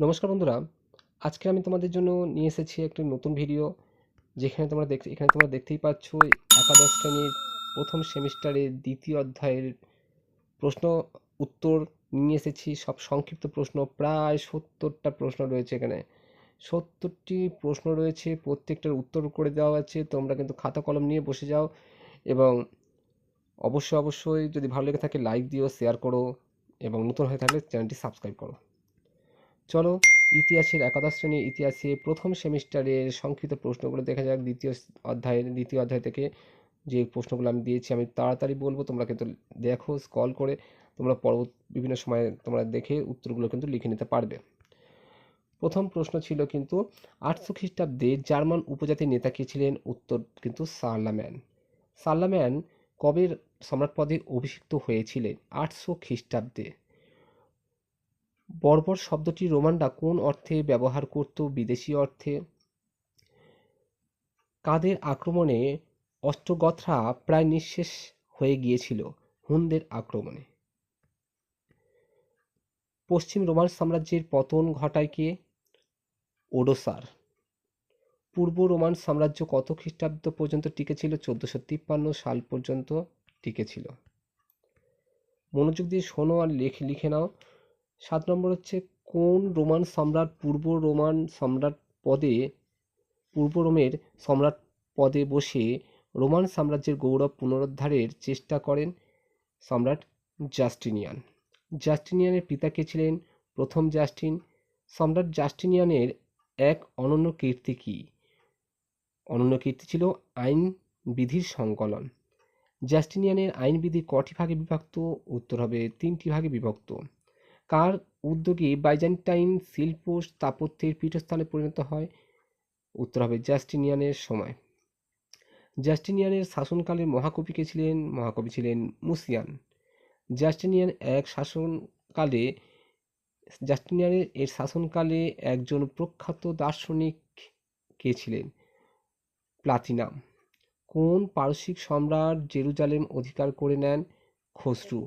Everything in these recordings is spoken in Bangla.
নমস্কার বন্ধুরা, আজকে আমি তোমাদের জন্য নিয়ে এসেছি একটি নতুন ভিডিও। এখানে তোমরা দেখতেই পাচ্ছ একাদশ শ্রেণীর প্রথম সেমিস্টারের দ্বিতীয় অধ্যায়ের প্রশ্ন উত্তর নিয়ে এসেছি। সব সংক্ষিপ্ত প্রশ্ন, প্রায় 70টা প্রশ্ন রয়েছে এখানে। 70টি প্রশ্ন রয়েছে, প্রত্যেকটার উত্তর করে দেওয়া আছে। তোমরা কিন্তু খাতা কলম নিয়ে বসে যাও এবং অবশ্যই যদি ভালো লেগে থাকে লাইক দিও, শেয়ার করো এবং নতুন হয়ে থাকলে চ্যানেলটি সাবস্ক্রাইব করো। চলো ইতিহাসের একাদশ শ্রেণীর ইতিহাসে প্রথম সেমিস্টারের সংক্ষিপ্ত প্রশ্নগুলো দেখা যাক। দ্বিতীয় অধ্যায় থেকে যে প্রশ্নগুলো আমি দিয়েছি আমি তাড়াতাড়ি বলবো, তোমরা কিন্তু দেখো, স্ক্রল করে তোমরা বিভিন্ন সময় তোমরা দেখে উত্তরগুলো কিন্তু লিখে নিতে পারবে। প্রথম প্রশ্ন ছিল কিন্তু 800 খ্রিস্টাব্দে জার্মান উপজাতির নেতা কে ছিলেন? উত্তর কিন্তু শার্লাম্যান। শার্লাম্যান কবে সম্রাট পদে অভিষিক্ত হয়েছিলেন? 800 খ্রিস্টাব্দে। বর্বর শব্দটি রোমানরা কোন অর্থে ব্যবহার করত? বিদেশি অর্থে। কাদের আক্রমণে অস্ট্রোগথরা প্রায় নিঃশেষ হয়ে গিয়েছিল? হুনদের আক্রমণে। পশ্চিম রোমান সাম্রাজ্যের পতন ঘটায় কে? ওডোসার। পূর্ব রোমান সাম্রাজ্য কত খ্রিস্টাব্দ পর্যন্ত টিকেছিল? 1453 সাল পর্যন্ত টিকেছিল। মনোযোগ দিয়ে শোনো আর লিখে নাও। 7 নম্বর হচ্ছে, কোন রোমান সম্রাট পূর্ব রোমের সম্রাট পদে বসে রোমান সাম্রাজ্যের গৌরব পুনরুদ্ধারের চেষ্টা করেন? সম্রাট জাস্টিনিয়ান। জাস্টিনিয়ানের পিতা কে ছিলেন? প্রথম জাস্টিন। সম্রাট জাস্টিনিয়ানের এক অনন্য কীর্তি কি? অনন্য কীর্তি ছিল আইন বিধির সংকলন। জাস্টিনিয়ানের আইনবিধি কটি ভাগে বিভক্ত? উত্তর হবে 3টি ভাগে বিভক্ত। কার উদ্যোগে বাইজেন্টাইন শিল্প স্থাপত্যের পীঠস্থানে পরিণত হয়? উত্তর হবে জাস্টিনিয়ানের সময়। জাস্টিনিয়ানের শাসনকালে মহাকবি কে ছিলেন? মহাকবি ছিলেন মুসিয়ান। জাস্টিনিয়ানের শাসনকালে একজন প্রখ্যাত দার্শনিক কে ছিলেন? প্লাতিনাম। কোন পারসিক সম্রাট জেরুজালেম অধিকার করে নেন? খসরু।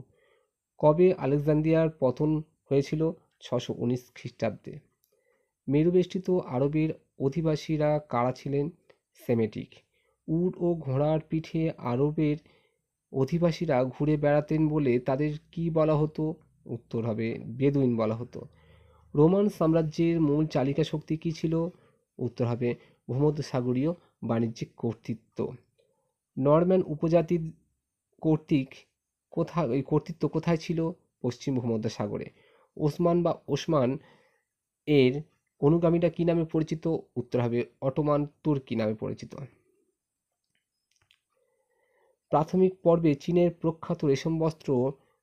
কবে আলেকজান্দ্রিয়ার পতন হয়েছিল? 619 খ্রিস্টাব্দে। মেরুবেষ্টিত আরবের অধিবাসীরা কারা ছিলেন? সেমেটিক। উট ও ঘোড়ার পিঠে আরবের অধিবাসীরা ঘুরে বেড়াতেন বলে তাদের কি বলা হতো? উত্তর হবে বেদুইন বলা হতো। রোমান সাম্রাজ্যের মূল চালিকা শক্তি কি ছিল? উত্তর হবে ভূমধ্যসাগরীয় বাণিজ্যিক কর্তৃত্ব। নরম্যান উপজাতির কর্তৃত্ব কোথায় ছিল? পশ্চিম ভূমধ্যসাগরে। ওসমান এর অনুগামীরা কি নামে পরিচিত? উত্তর হবে অটোমান তুর্কি নামে পরিচিত। প্রাথমিক পর্বে চীনের প্রখ্যাত রেশম বস্ত্র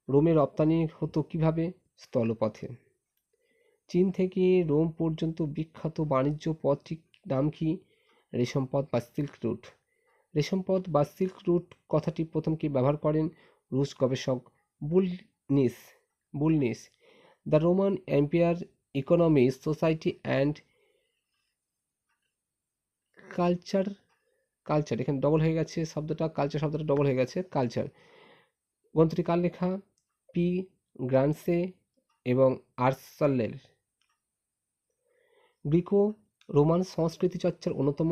রোমে রপ্তানি হতো কিভাবে? স্থলপথে। চীন থেকে রোম পর্যন্ত বিখ্যাত বাণিজ্য পথটির নাম কি? রেশম পথ বা সিল্ক রুট। রেশম পথ বা সিল্ক রুট কথাটি প্রথম কে ব্যবহার করেন? রুশ গবেষক বুলনিস। The Roman empire economy society and culture. এখানে ডবল হয়ে গেছে শব্দটা, কালচার শব্দটা ডবল হয়ে গেছে, কালচার। গ্রন্থটি কার লেখা? পি গ্রান্সে এবং আর্সলের। গ্রিকো রোমান সংস্কৃতি চর্চার অন্যতম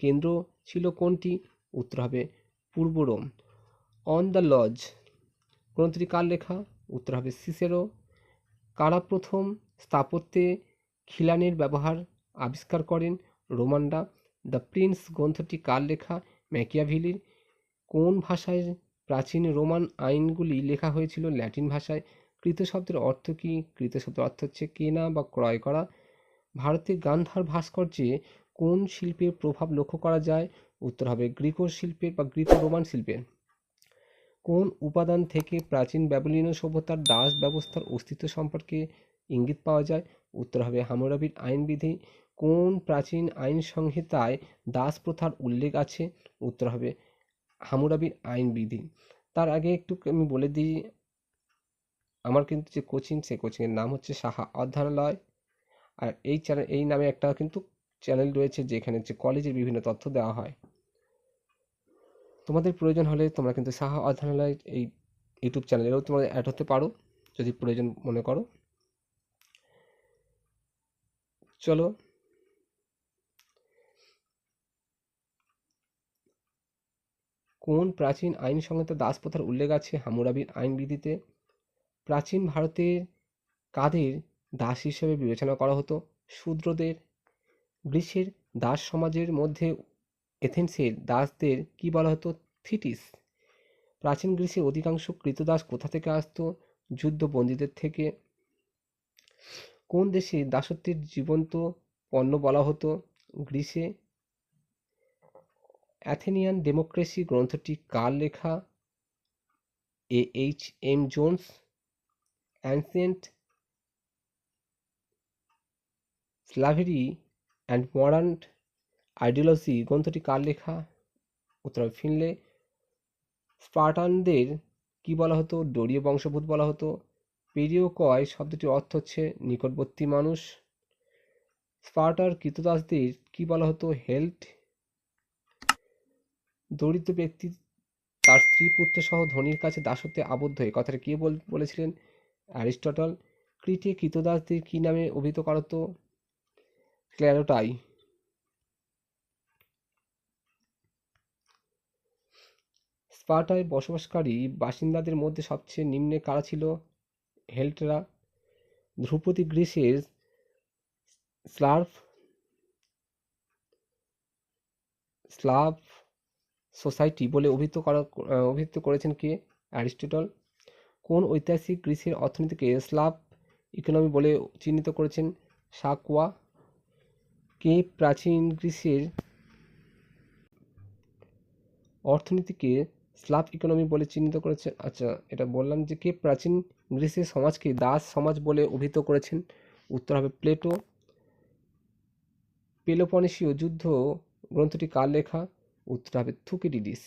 কেন্দ্র ছিল কোনটি? উত্তর হবে পূর্ব রোম। অন দ্য লজ গ্রন্থটি কার লেখা? উত্তর হবে সিসেরো। কারা প্রথম স্থাপত্যে খিলানের ব্যবহার আবিষ্কার করেন? রোমানরা। দ্য প্রিন্স গ্রন্থটি কার লেখা? ম্যাকিয়াভেলির। কোন ভাষায় প্রাচীন রোমান আইনগুলি লেখা হয়েছিল? ল্যাটিন ভাষায়। কৃত শব্দের অর্থ কি? কৃত শব্দের অর্থ হচ্ছে কেনা বা ক্রয় করা। ভারতের গান্ধার ভাস্কর্যে কোন শিল্পের প্রভাব লক্ষ্য করা যায়? উত্তর হবে গ্রিকো শিল্পের বা গ্রিকো রোমান শিল্পের। কোন উপাদান থেকে প্রাচীন ব্যাবিলনীয় সভ্যতার দাস ব্যবস্থার অস্তিত্ব সম্পর্কে ইঙ্গিত পাওয়া যায়? উত্তর হবে হাম্মুরাবির আইনবিধি। কোন প্রাচীন আইন সংহিতায় দাস প্রথার উল্লেখ আছে? উত্তর হবে হাম্মুরাবির আইনবিধি। তার আগে একটু আমি বলে দিই, আমার কিন্তু যে কোচিং, সেই কোচিংয়ের নাম হচ্ছে সাহা অধ্যয়নালয়। আর এই নামে একটা কিন্তু চ্যানেল রয়েছে যেখানে যে কলেজের বিভিন্ন তথ্য দেওয়া হয়। তোমাদের প্রয়োজন হলে তোমরা কিন্তু সাহা অধ্যয়নালয় এই ইউটিউব চ্যানেলেও তোমরা অ্যাড হতে পারো যদি প্রয়োজন মনে করো। চলো কোন প্রাচীন আইন সংহিতা দাসপ্রথার উল্লেখ আছে হামুরাবির আইনবিধিতে? প্রাচীন ভারতের কাদের দাস হিসেবে বিবেচনা করা হতো? শূদ্রদের। গ্রীসের দাস সমাজের মধ্যে এথেন্সের দাসদের কি বলা হতো? থিটিস। প্রাচীন গ্রীসে অধিকাংশ কৃতদাস কোথা থেকে আসতো? যুদ্ধবন্দীদের থেকে। কোন দেশে দাসত্বের জীবন্ত পণ্য বলা হতো? গ্রীসে। অ্যাথেনিয়ান ডেমোক্রেসি গ্রন্থটি কার লেখা? A.H.M. Jones. Ancient slavery and modern ideology গ্রন্থটি কার লেখা? উত্তর হবে ফিনলে। স্পার্টানদের কি বলা হতো? ডোরীয় বংশোদ্ভূত বলা হতো। পেরিওকয় শব্দটির অর্থ হচ্ছে নিকটবর্তী মানুষ। স্পার্টার কৃতদাসদের কি বলা হতো? হেল্ট। দরিদ্র ব্যক্তি তার স্ত্রী পুত্র সহ ধনীর কাছে দাসত্বে আবদ্ধ, এই কথাটা কে বলেছিলেন? অ্যারিস্টটল। ক্রিটে কৃতদাসদের কি নামে অভিহিত করা হতো? ক্ল্যারোটাই। স্পার্টায় বসবাসকারী বাসিন্দাদের মধ্যে সবচেয়ে নিম্নে কারা ছিল? হেল্টরা। ধ্রুপদী গ্রিসের স্লাভ সোসাইটি বলে অভিহিত করেছেন কে? অ্যারিস্টটল। কোন ঐতিহাসিক গ্রিসের অর্থনীতিকে স্লাভ ইকোনমি বলে চিহ্নিত করেছেন? সাকোয়া। কে প্রাচীন গ্রিসের অর্থনীতিকে স্লাভ ইকোনমি বলে চিহ্নিত করেছেন? আচ্ছা, এটা বললাম যে কে প্রাচীন গ্রিসের সমাজকে দাস সমাজ বলে অভিহিত করেছেন? উত্তর হবে প্লেটো। পেলোপনেশীয় যুদ্ধ গ্রন্থটি কার লেখা? উত্তর হবে থুকিডিডিস।